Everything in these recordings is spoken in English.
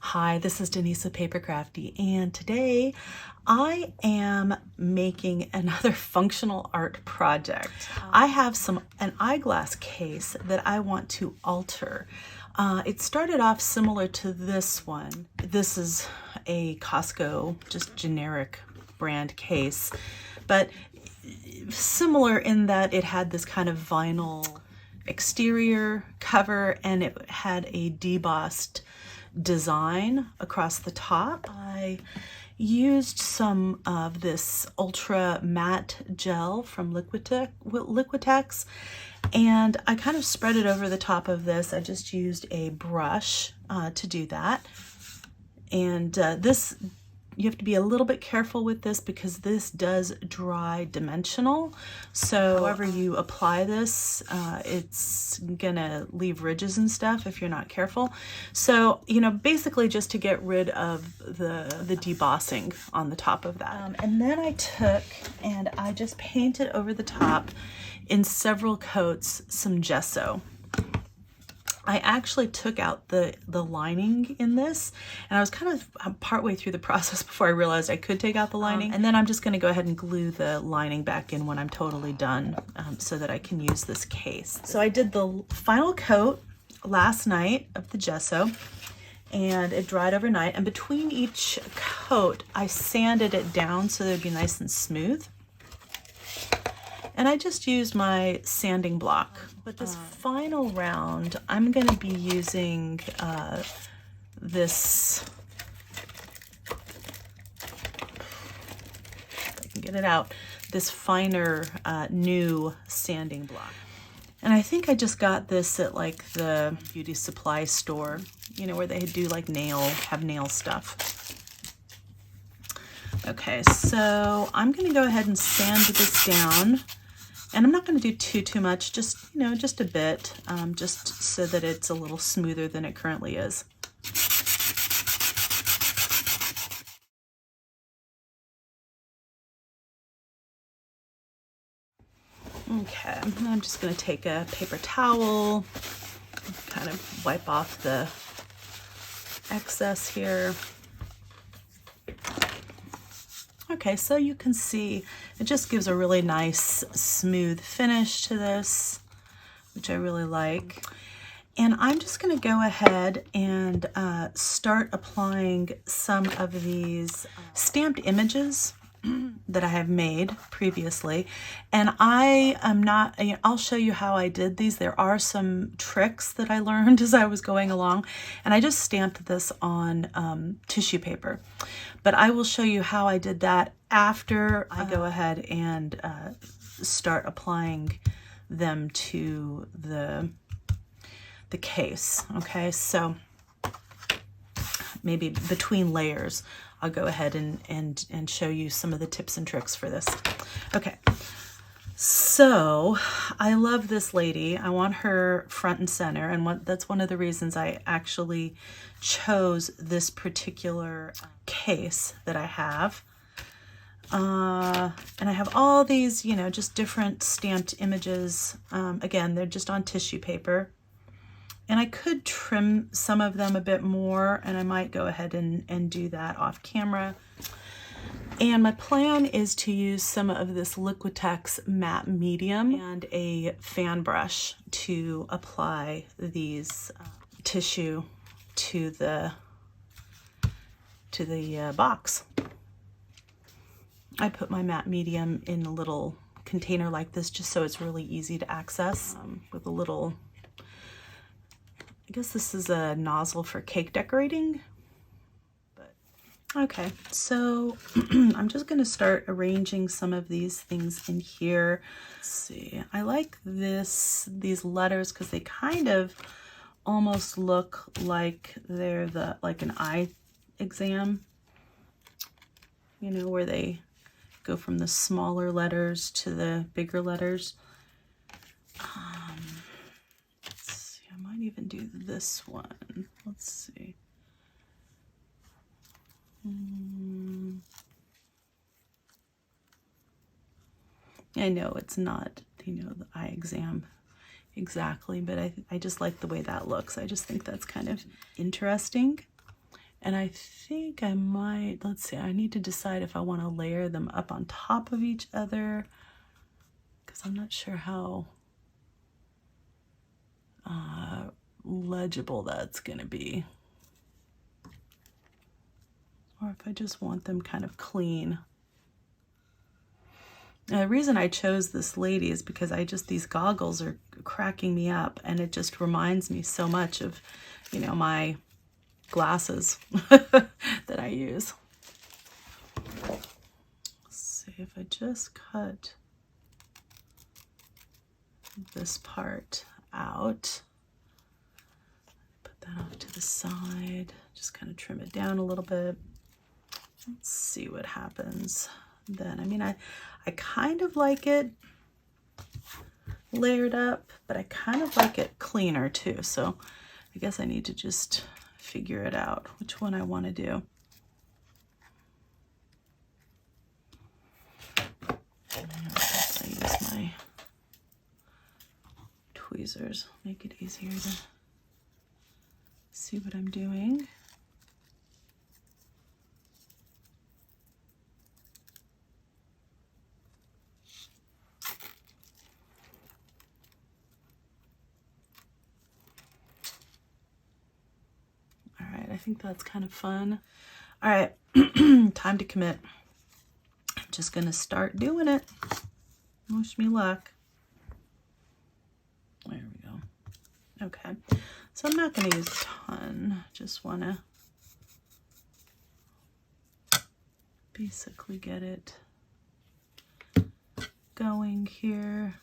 Hi, this is Denise with PaperKraftD, and today I am making another functional art project. I have an eyeglass case that I want to alter. It started off similar to this one. This is a Costco, just generic brand case, but similar in that it had this kind of vinyl exterior cover and it had a debossed design across the top. I used some of this ultra matte gel from Liquitex and I kind of spread it over the top of this. I just used a brush to do that. And you have to be a little bit careful with this because this does dry dimensional. So however you apply this, it's gonna leave ridges and stuff if you're not careful. So, you know, basically just to get rid of the debossing on the top of that. And then I took and I just painted over the top in several coats some gesso. I actually took out the lining in this, and I was kind of partway through the process before I realized I could take out the lining. And then I'm just going to go ahead and glue the lining back in when I'm totally done so that I can use this case. So I did the final coat last night of the gesso, and it dried overnight. And between each coat, I sanded it down so that it'd be nice and smooth. And I just used my sanding block. But this final round, I'm going to be using this, if I can get it out, this finer new sanding block. And I think I just got this at like the beauty supply store, you know, where they do like have nail stuff. Okay, so I'm going to go ahead and sand this down. And I'm not going to do too much, just, you know, just a bit, just so that it's a little smoother than it currently is. Okay, I'm just going to take a paper towel, kind of wipe off the excess here. Okay, so you can see it just gives a really nice smooth finish to this, which I really like. And I'm just going to go ahead and start applying some of these stamped images that I have made previously. And I'll show you how I did these. There are some tricks that I learned as I was going along, and I just stamped this on tissue paper. But I will show you how I did that after I go ahead and start applying them to the case. Okay, so maybe between layers, I'll go ahead and show you some of the tips and tricks for this. Okay, so I love this lady. I want her front and center, and that's one of the reasons I actually chose this particular case that I have. And I have all these, you know, just different stamped images. Again, they're just on tissue paper. And I could trim some of them a bit more, and I might go ahead and do that off camera. And my plan is to use some of this Liquitex matte medium and a fan brush to apply these tissue to the box. I put my matte medium in a little container like this just so it's really easy to access with a little, I guess this is a nozzle for cake decorating. But okay, so I'm just going to start arranging some of these things in here. Let's see, I like these letters because they kind of almost look like they're like an eye exam, you know, where they go from the smaller letters to the bigger letters. I might even do this one. Let's see. I know it's not, you know, the eye exam exactly, but I just like the way that looks. I just think that's kind of interesting. And I think I might, let's see, I need to decide if I want to layer them up on top of each other, because I'm not sure how legible that's going to be. Or if I just want them kind of clean. Now, the reason I chose this lady is because these goggles are cracking me up, and it just reminds me so much of, you know, my glasses that I use. Let's see if I just cut this part out, put that off to the side, just kind of trim it down a little bit. Let's see what happens then. I mean, I kind of like it layered up, but I kind of like it cleaner too. So I guess I need to just figure it out which one I want to do. I use my tweezers, make it easier to see what I'm doing. I think that's kind of fun. All right, time to commit. I'm just gonna start doing it. Wish me luck. There we go. Okay, so I'm not gonna use a ton. Just wanna basically get it going here.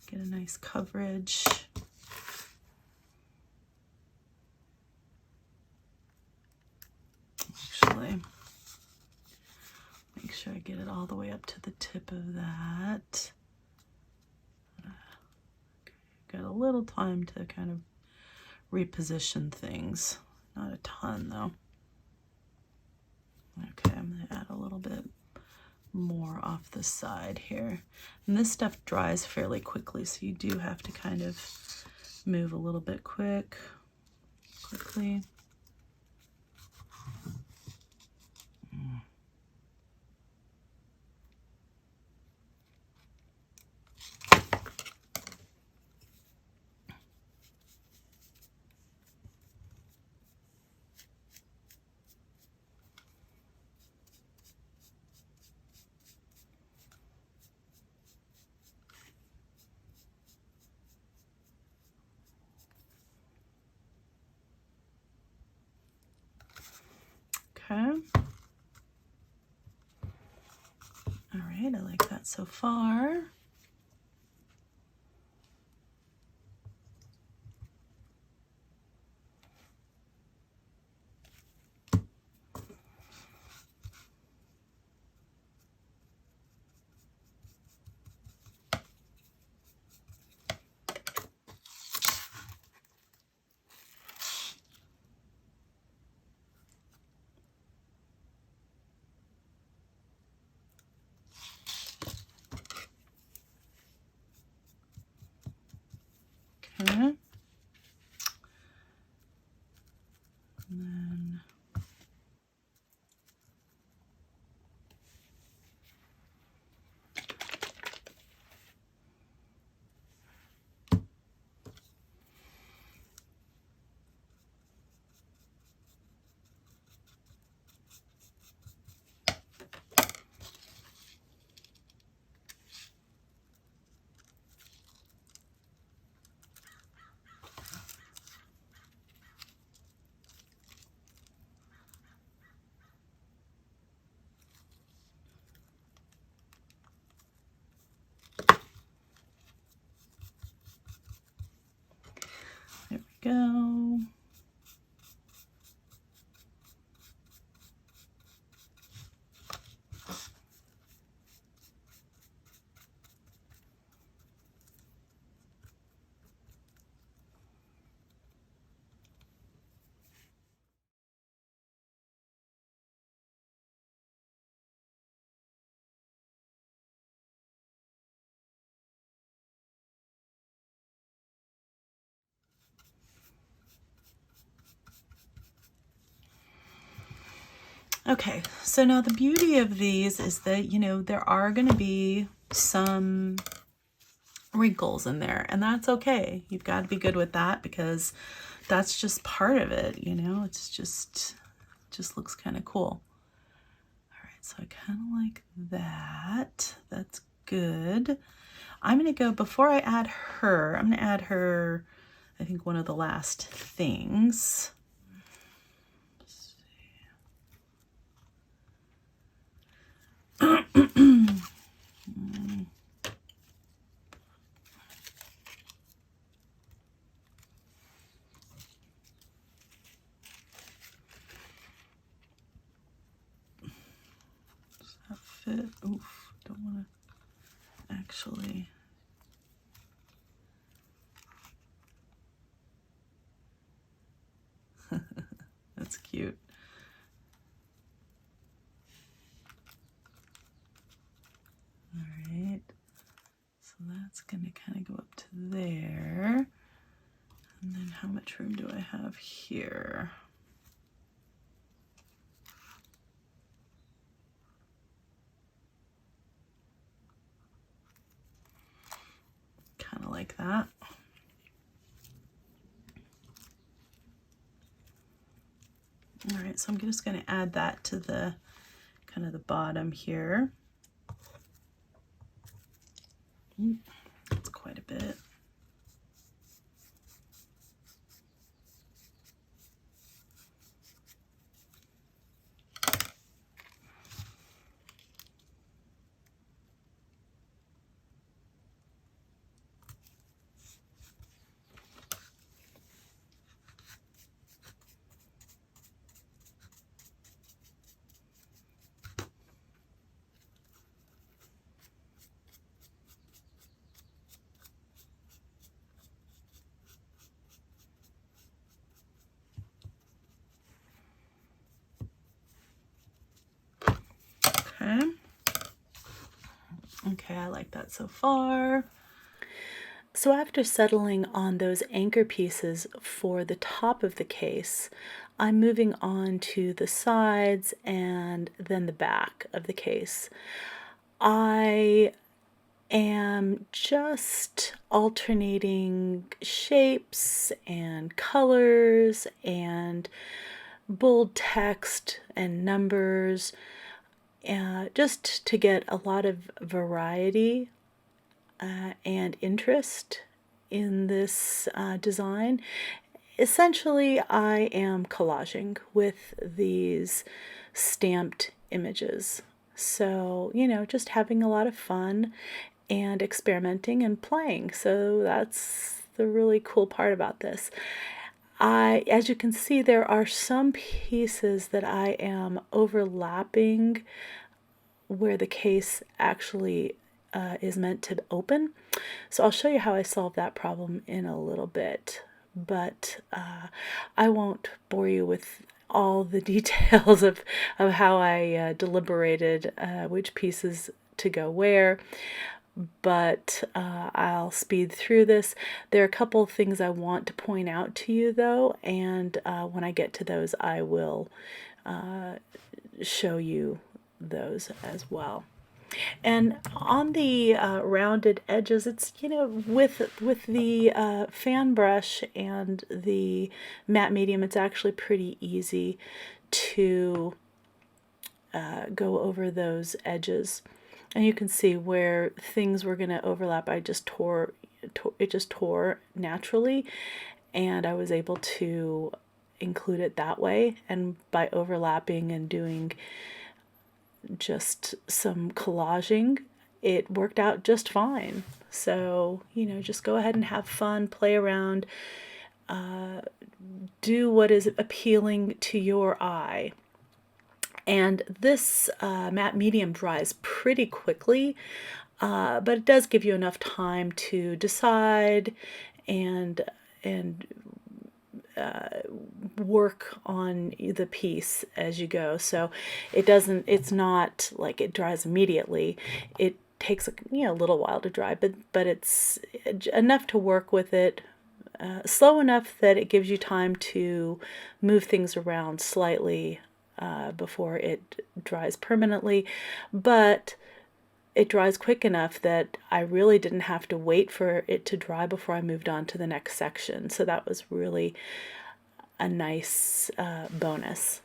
Get a nice coverage. Make sure I get it all the way up to the tip of that. Got a little time to kind of reposition things. Not a ton though. Okay, I'm gonna add a little bit more off the side here. And this stuff dries fairly quickly, so you do have to kind of move a little bit quickly. Okay. All right, I like that so far. Okay. And then Okay, so now the beauty of these is that, you know, there are going to be some wrinkles in there, and that's okay. You've got to be good with that because that's just part of it, you know. It's just looks kind of cool. All right, so I kind of like that. That's good. I'm going to go, before I add her, I'm going to add her, I think, one of the last things. Let's see. Does that fit? Oof, don't want to actually. That's cute. All right, so that's going to kind of go up to there. And then how much room do I have here? Kind of like that. All right, so I'm just going to add that to the kind of the bottom here. That's quite a bit. Okay. Okay, I like that so far. So after settling on those anchor pieces for the top of the case, I'm moving on to the sides and then the back of the case. I am just alternating shapes and colors and bold text and numbers, just to get a lot of variety and interest in this design. Essentially, I am collaging with these stamped images. So, you know, just having a lot of fun and experimenting and playing. So that's the really cool part about this. As you can see, there are some pieces that I am overlapping where the case actually is meant to open. So I'll show you how I solve that problem in a little bit, but I won't bore you with all the details of how I deliberated which pieces to go where, but I'll speed through this. There are a couple of things I want to point out to you though, and when I get to those I will show you those as well. And on the rounded edges, it's, you know, with the fan brush and the matte medium, it's actually pretty easy to go over those edges. And you can see where things were going to overlap. I just it just tore naturally, and I was able to include it that way. And by overlapping and doing just some collaging, it worked out just fine. So, you know, just go ahead and have fun, play around, do what is appealing to your eye. And this matte medium dries pretty quickly, but it does give you enough time to decide and work on the piece as you go. So it's not like it dries immediately. It takes a little while to dry, but it's enough to work with it, slow enough that it gives you time to move things around slightly before it dries permanently, but it dries quick enough that I really didn't have to wait for it to dry before I moved on to the next section. So that was really a nice bonus.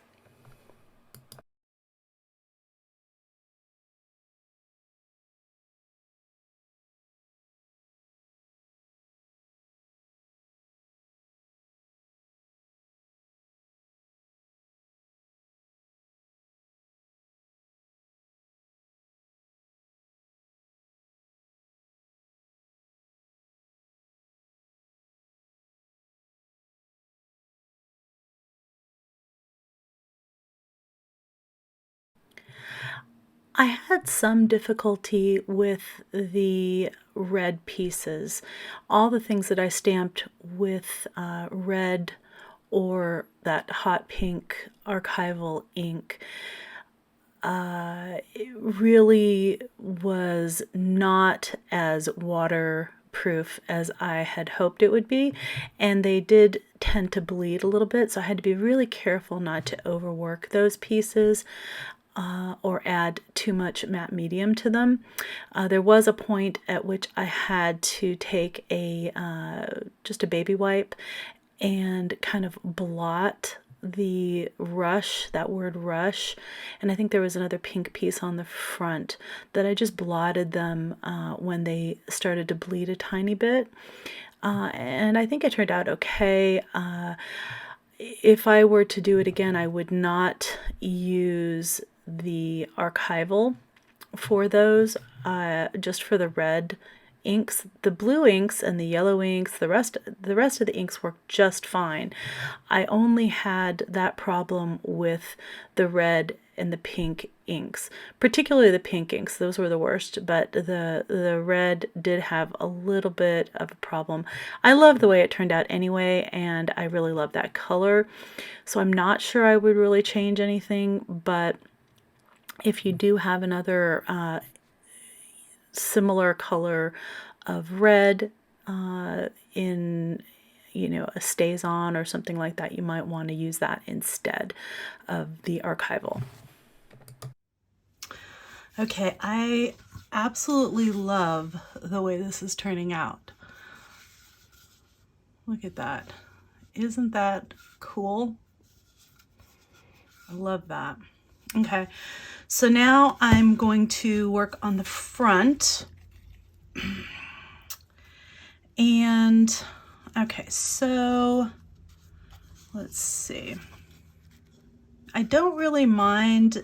I had some difficulty with the red pieces. All the things that I stamped with red or that hot pink archival ink it really was not as waterproof as I had hoped it would be, and they did tend to bleed a little bit, so I had to be really careful not to overwork those pieces or add too much matte medium to them. There was a point at which I had to take just a baby wipe and kind of blot the rush, that word rush, and I think there was another pink piece on the front that I just blotted them when they started to bleed a tiny bit, and I think it turned out okay. If I were to do it again, I would not use the archival for those, just for the red inks. The blue inks and the yellow inks, the rest of the inks work just fine. I only had that problem with the red and the pink inks, particularly the pink inks. Those were the worst, but the red did have a little bit of a problem. I love the way it turned out anyway, and I really love that color, so I'm not sure I would really change anything. But if you do have another similar color of red in, you know, a StazOn or something like that, you might want to use that instead of the archival. Okay, I absolutely love the way this is turning out. Look at that. Isn't that cool? I love that. Okay, so now I'm going to work on the front. And okay, so let's see. I don't really mind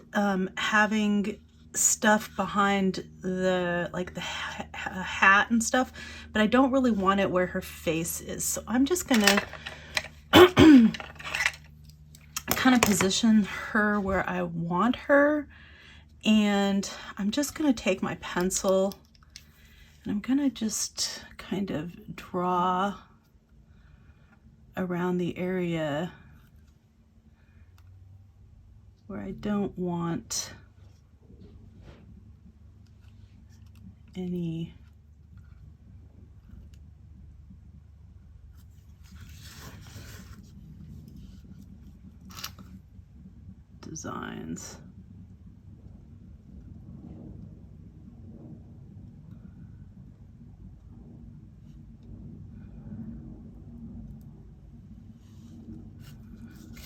having stuff behind the, like the hat and stuff, but I don't really want it where her face is. So I'm just gonna kind of position her where I want her, and I'm just gonna take my pencil and I'm gonna just kind of draw around the area where I don't want any designs.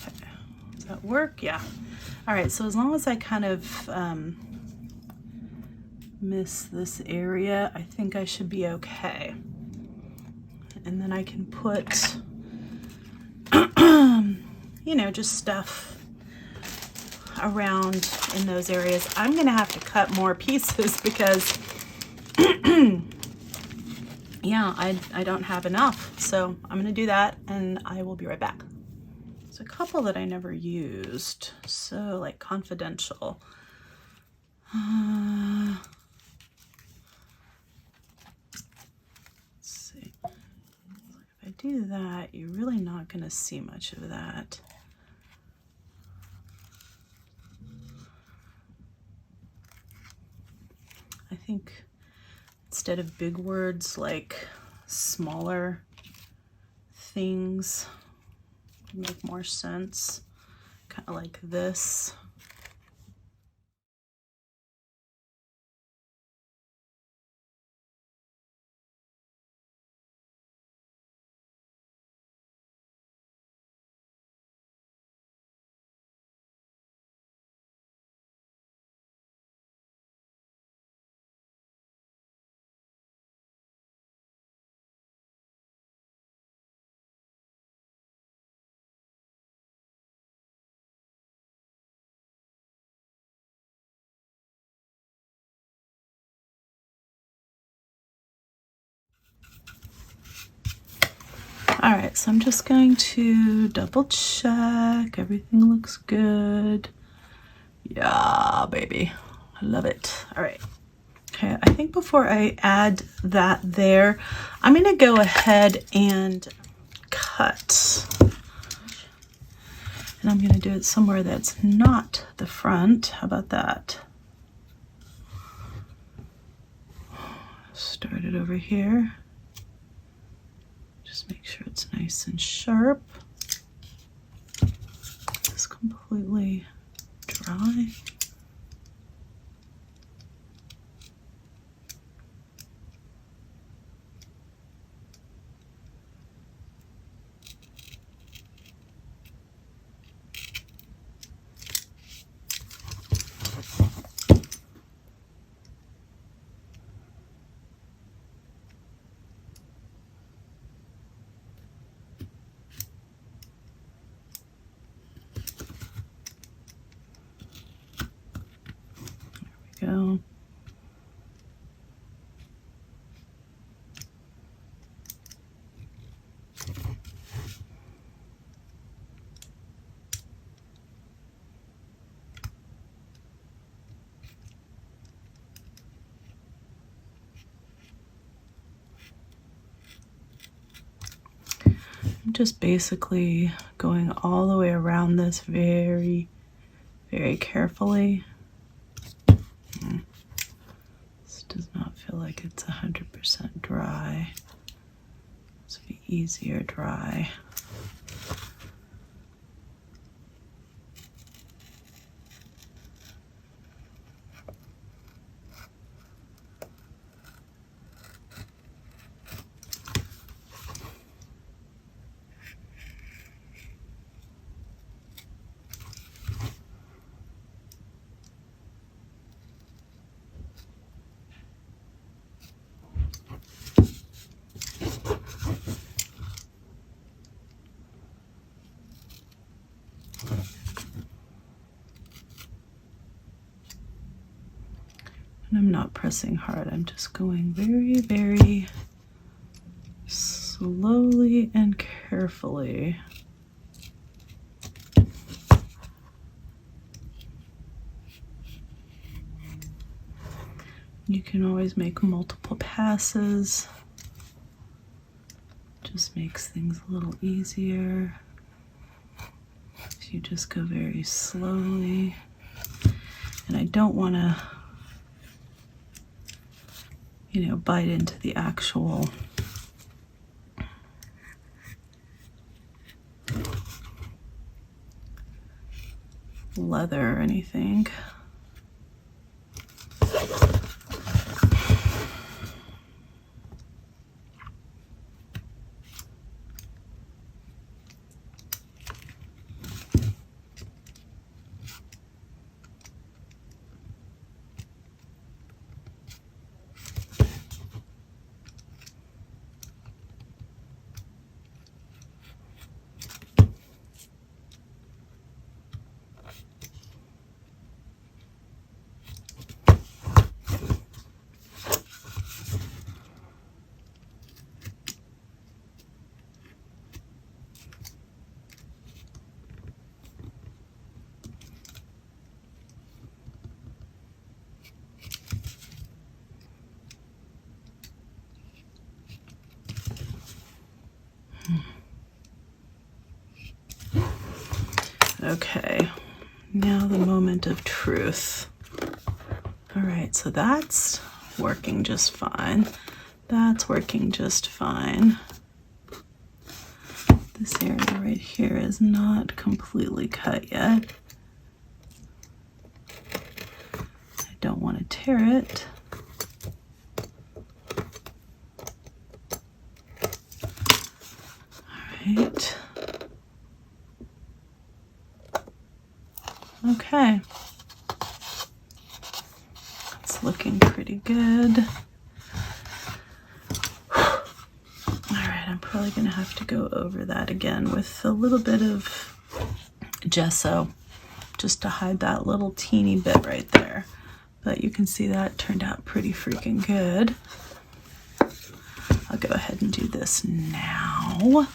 Okay, does that work? Yeah. All right, so as long as I kind of miss this area, I think I should be okay. And then I can put, you know, just stuff around in those areas. I'm gonna have to cut more pieces because yeah, I don't have enough. So I'm gonna do that and I will be right back. There's a couple that I never used, so like confidential. Let's see. If I do that, you're really not gonna see much of that. I think instead of big words, like smaller things make more sense. kind of like this. All right, so I'm just going to double check. Everything looks good. Yeah, baby. I love it. All right. Okay, I think before I add that there, I'm going to go ahead and cut. And I'm going to do it somewhere that's not the front. How about that? Start it over here. Just make sure it's nice and sharp. It's completely dry. Go. I'm just basically going all the way around this very, very carefully. This does not feel like it's 100% dry. This would be easier dry. And I'm not pressing hard, I'm just going very, very slowly and carefully. You can always make multiple passes. Just makes things a little easier. You just go very slowly. And I don't want to, bite into the actual leather or anything. Okay, now the moment of truth. All right, so that's working just fine. That's working just fine. This area right here is not completely cut yet. I don't want to tear it. All right. Okay. It's looking pretty good. I'm probably going to have to go over that again with a little bit of gesso just to hide that little teeny bit right there. But you can see that turned out pretty freaking good. I'll go ahead and do this now.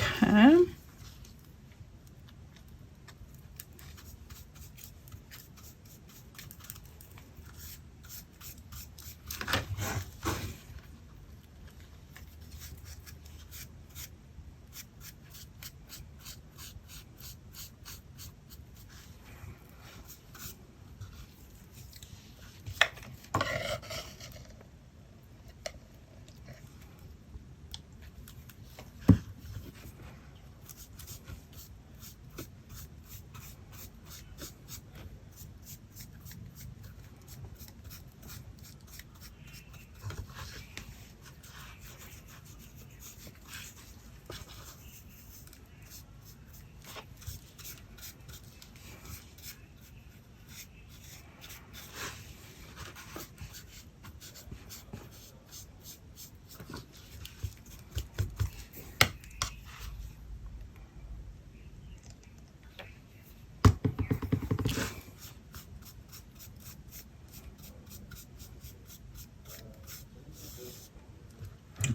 Okay.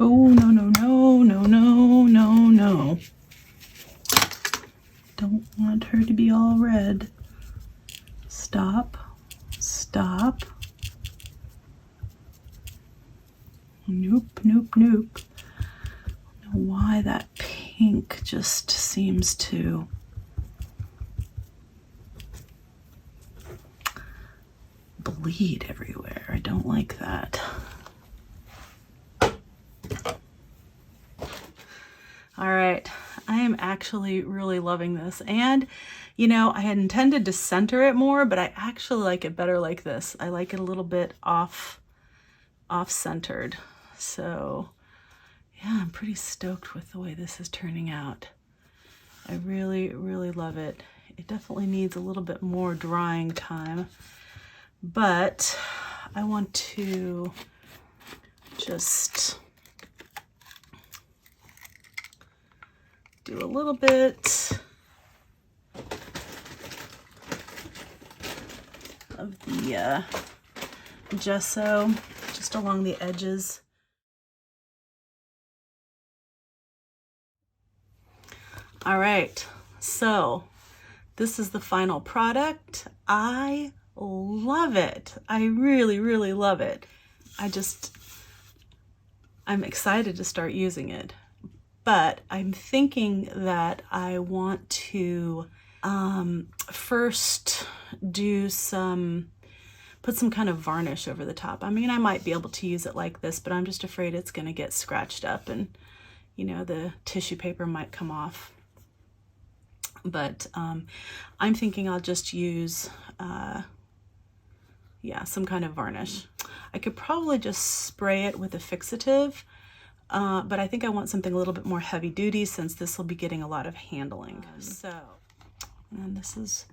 Oh, no, no, no, no, no, no, no. Don't want her to be all red. Stop. Stop. Nope, nope, nope. I don't know why that pink just seems to bleed everywhere. I don't like that. All right, I am actually really loving this. And, you know, I had intended to center it more, but I actually like it better like this. I like it a little bit off-centered. So, yeah, I'm pretty stoked with the way this is turning out. I really, really love it. It definitely needs a little bit more drying time, but I want to just do a little bit of the gesso just along the edges. All right, so this is the final product. I love it. I really, really love it. I'm excited to start using it. But I'm thinking that I want to first put some kind of varnish over the top. I mean, I might be able to use it like this, but I'm just afraid it's going to get scratched up and, you know, the tissue paper might come off. but I'm thinking I'll just use yeah, some kind of varnish. I could probably just spray it with a fixative, but I think I want something a little bit more heavy duty since this will be getting a lot of handling. And this is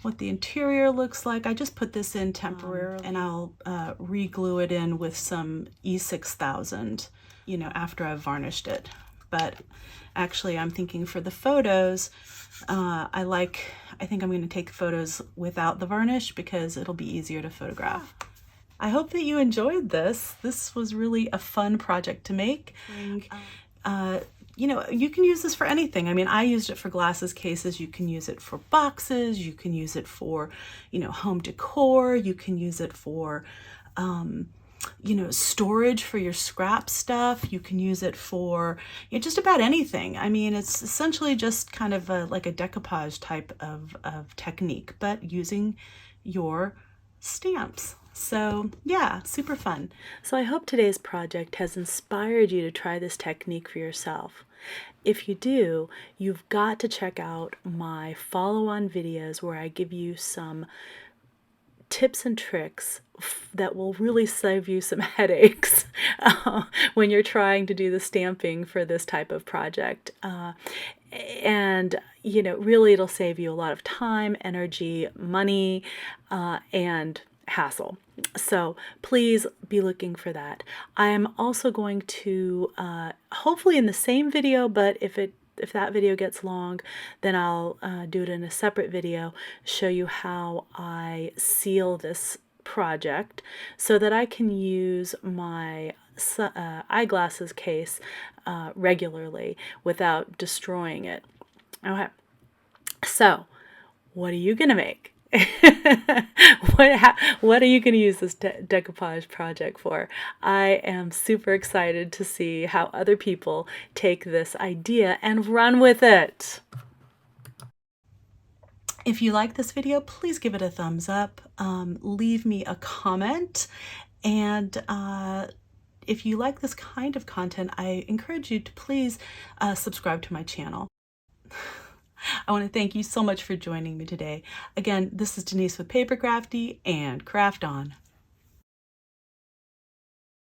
what the interior looks like. I just put this in temporarily, and I'll re-glue it in with some E6000, you know, after I've varnished it. But actually, I'm thinking for the photos, I think I'm going to take photos without the varnish because it'll be easier to photograph. I hope that you enjoyed this. This was really a fun project to make. You know, you can use this for anything. I mean, I used it for glasses cases. You can use it for boxes. You can use it for, you know, home decor. You can use it for, you know, storage for your scrap stuff. You can use it for, you know, just about anything. I mean, it's essentially just kind of like a decoupage type of technique, but using your stamps. So yeah, super fun. So I hope today's project has inspired you to try this technique for yourself. If you do, you've got to check out my follow-on videos where I give you some tips and tricks that will really save you some headaches when you're trying to do the stamping for this type of project. And, you know, really it'll save you a lot of time, energy, money, and hassle. So please be looking for that. I am also going to, hopefully in the same video, but if that video gets long, then I'll do it in a separate video, show you how I seal this project so that I can use my eyeglasses case regularly without destroying it. Okay, so what are you gonna make? What are you going to use this decoupage project for? I am super excited to see how other people take this idea and run with it. If you like this video, please give it a thumbs up, leave me a comment, and if you like this kind of content, I encourage you to please subscribe to my channel. I want to thank you so much for joining me today. Again, this is Denise with PaperKraftD, and craft on.